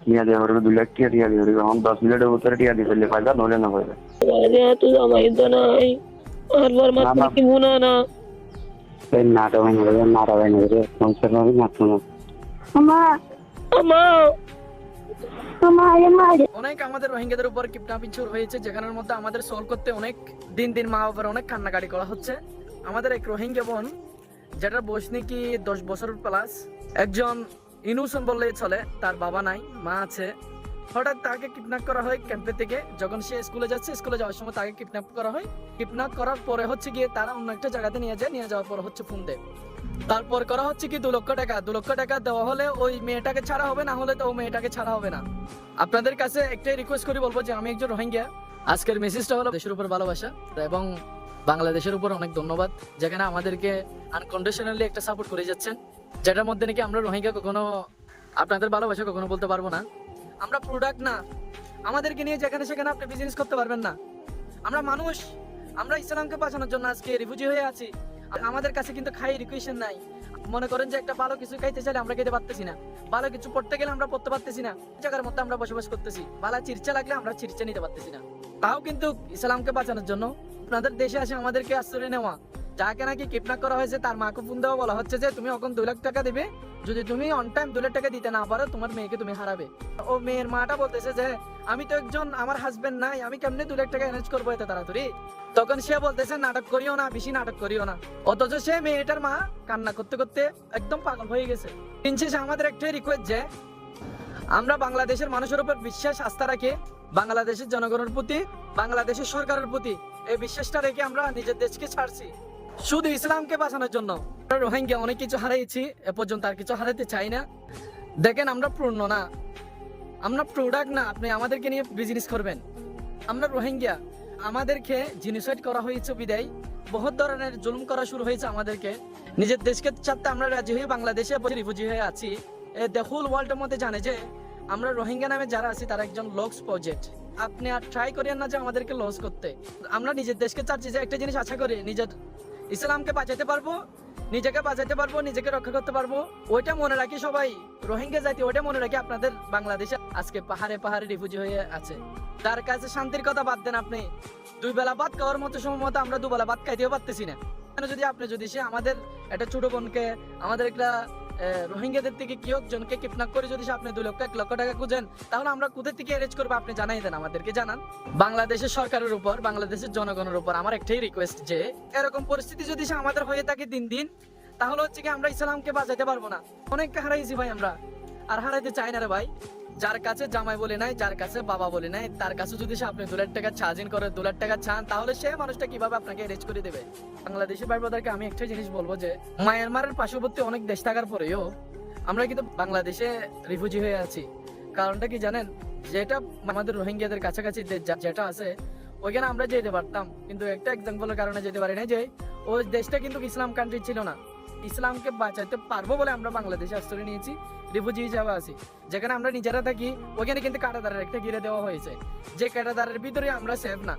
টিয়া দিয়ে ওর 2 লাখ টিয়া দিয়ে ওর এখন 10 মিনিটের ভিতরে টিয়া দিয়ে ফেললে ফায়দা নলে না ফায়দা তুই জামাই তো নাই আর বার মাত্র কি মুনা না এই নাটক হয়ে নাটক হয়ে সংসার হবে না শোনো আমা আমা অনেক আমাদের রোহিঙ্গাদের উপর কিডন্যাপিং শুরু হয়েছে, যেখানের মধ্যে আমাদের সলভ করতে অনেক দিন মা বাবার অনেক কান্নাকাটি করা হচ্ছে। আমাদের এক রোহিঙ্গা বোন, যেটার বয়স নাকি 10 বছর প্লাস, একজন ইনোসেন্ট বললেই চলে, তার বাবা নাই, মা আছে। হঠাৎ তাকে কিডন্যাপ করা হয় ক্যাম্পে থেকে। যখন সে স্কুলে যাচ্ছে, স্কুলে যাওয়ার সময় তাকে কিডন্যাপ করা হয়। কিডন্যাপ করার পরে হচ্ছে গিয়ে তারা অন্য একটা জায়গাতে নিয়ে যায়, নিয়ে যাওয়ার পর হচ্ছে ফোন দেয়। তারপর করা হচ্ছে কি 2 লক্ষ টাকা। 2 লক্ষ টাকা দেওয়া হলে ওই মেয়েটাকে ছাড়া হবে, না হলে তো ওই মেয়েটাকে ছাড়া হবে না। আপনাদের কাছে একটাই রিকোয়েস্ট করে বলবো যে আমি একজন রোহিঙ্গা। আজকের মেসেজটা হলো দেশের উপর ভালোবাসা এবং বাংলাদেশের উপর অনেক ধন্যবাদ, যেখানে আমাদেরকে আনকন্ডিশনালি একটা সাপোর্ট করে যাচ্ছেন, যেটার মধ্যে নাকি আমরা রোহিঙ্গা কখনো আপনাদের ভালোবাসা কখনো বলতে পারবো না। আমরা প্রোডাক্ট না, আমাদেরকে নিয়ে যেখানে সেখানে আপনি বিজনেস করতে পারবেন না। আমরা মানুষ, আমরা ইসলামকে বাঁচানোর জন্য আজকে রিফিউজি হয়ে আছি। আমাদের কাছে কিন্তু খাই রিকুয়েশন নাই। মনে করেন যে একটা ভালো কিছু খাইতে চাইলে আমরা খেতে পারতেছি না, ভালো কিছু পড়তে গেলে আমরা পড়তে পারতেছি না, জায়গার মধ্যে আমরা বসবাস করতেছি, ভালো চিরচা লাগলে আমরা চিরচা নিতে পারতেছি না। তাও কিন্তু ইসলামকে বাঁচানোর জন্য আপনাদের দেশে আসে আমাদেরকে আশ্রয় নেওয়া। যাকে নাকি কিডন্যাপ করা হয়েছে তার মাকে ফোন দেওয়া, বলা হচ্ছে যে তুমি এখন 2 লাখ টাকা দিবে, যদি তুমি অন টাইম 2 লাখ টাকা দিতে না পারো তোমার মেয়েকে তুমি হারাবে। ও মেয়ের মাটা বলতেছে যে আমি তো একজন, আমার হাজবেন্ড নাই, আমি কেমনে 2 লাখ টাকা অ্যারেঞ্জ করবো এত তাড়াতাড়ি। তখন সে বলতেছে নাটক করিও না, বেশি নাটক করিও না। অথচ সে মেয়েটার মা কান্না করতে করতে একদম পাগল হয়ে গেছে। দিন শেষে আমাদের একটাই রিকোয়েস্ট যে আমরা বাংলাদেশের মানুষের উপর বিশ্বাস আস্থা রাখি, বাংলাদেশের জনগণের প্রতি, বাংলাদেশের সরকারের প্রতি এই বিশ্বাসটা রেখে আমরা নিজের দেশকে ছাড়ছি শুধু ইসলামকে বাঁচানোর জন্য। রোহিঙ্গা অনেক কিছু হারাইছি, এ পর্যন্ত আর কিছু হারাতে চাই না। দেখেন আমরা পূর্ণ না, আমরা প্রোডাক্ট না আপনি আমাদেরকে নিয়ে বিজনেস করবেন। আমরা রোহিঙ্গা, আমাদেরকে জিনোসাইড করা হয়েছে বিদায় বহুত ধরনের জুলুম করা শুরু হয়েছে আমাদেরকে। নিজের দেশকে ছাড়তে আমরা রাজি হয়ে বাংলাদেশে রিফিউজি হয়ে আছি। দ্য হোল ওয়ার্ল্ডের মধ্যে জানে যে আমরা রোহিঙ্গা নামে যারা আছি তারা একজন লস প্রজেক্ট। আপনি আর ট্রাই করেন না যে আমাদেরকে লস করতে। আমরা নিজের দেশকে চাচ্ছি যে একটা জিনিস আশা করি, নিজের ইসলামকে বাঁচাতে পারবো, নিজেকে বাঁচাতে পারবো, নিজেকে রক্ষা করতে পারবো। ওইটা মনে রাখি সবাই রোহিঙ্গা জাতি, ওইটা মনে রাখি আপনাদের বাংলাদেশে আজকে পাহাড়ে পাহাড়ে রিফিউজি হয়ে আছে। তার কাছে শান্তির কথা বাদ দেন, আপনি 2 বেলা ভাত খাওয়ার মতো সময় মতো আমরা 2 বেলা ভাত খাইতেও পারতেছি না। যদি সে আমাদের একটা ছোট বোনকে, আমাদের একটা রোহিঙ্গাদের থেকে কেউ জনকে কিডন্যাপ করে যদি আপনি 2 লক্ষ 1 লক্ষ টাকা খুঁজেন, তাহলে আমরা কোথা থেকে অ্যারেঞ্জ করবো আপনি জানাই দেন, আমাদেরকে জানান। বাংলাদেশের সরকারের উপর, বাংলাদেশের জনগণের উপর আমার একটাই রিকোয়েস্ট যে এরকম পরিস্থিতি যদি আমাদের হয়ে থাকে দিন, তাহলে হচ্ছে কি আমরা ইসলামকে বাঁচাতে পারবো না। অনেক হারাইছি ভাই আমরা, আর হারাইতে চাই না রে ভাই। যার কাছে জামাই বলে নাই, যার কাছে বাবা বলে নাই, তার কাছে যদি সে আপনি 2 লাখ টাকা চার্জিং করে 2 লাখ টাকা চান, তাহলে সে মানুষটা কিভাবে আপনাকে অ্যারেঞ্জ করে দেবে? বাংলাদেশের ভাই ব্রাদারকে আমি একটা জিনিস বলবো যে মায়ানমারের পার্শ্ববর্তী অনেক দেশ থাকার পরেও আমরা কিন্তু বাংলাদেশে রিফিউজি হয়ে আছি। কারণটা কি জানেন? যেটা আমাদের রোহিঙ্গাদের কাছাকাছি যেটা আছে ওইখানে আমরা যেতে পারতাম, কিন্তু একটা এক্সাম্পলের কারণে যেতে পারি না, যে ওই দেশটা কিন্তু ইসলাম কান্ট্রি ছিল না। ইসলামকে বাঁচাতে পারবো বলে আমরা বাংলাদেশে আশ্রয় নিয়েছি, রিফিউজি হিসাবে আছি। যেখানে আমরা নিজেরা থাকি ওখানে কিন্তু কাঁটাতারের একটা ঘিরে দেওয়া হয়েছে, যে কাঁটাতারের ভিতরে আমরা সেফ না।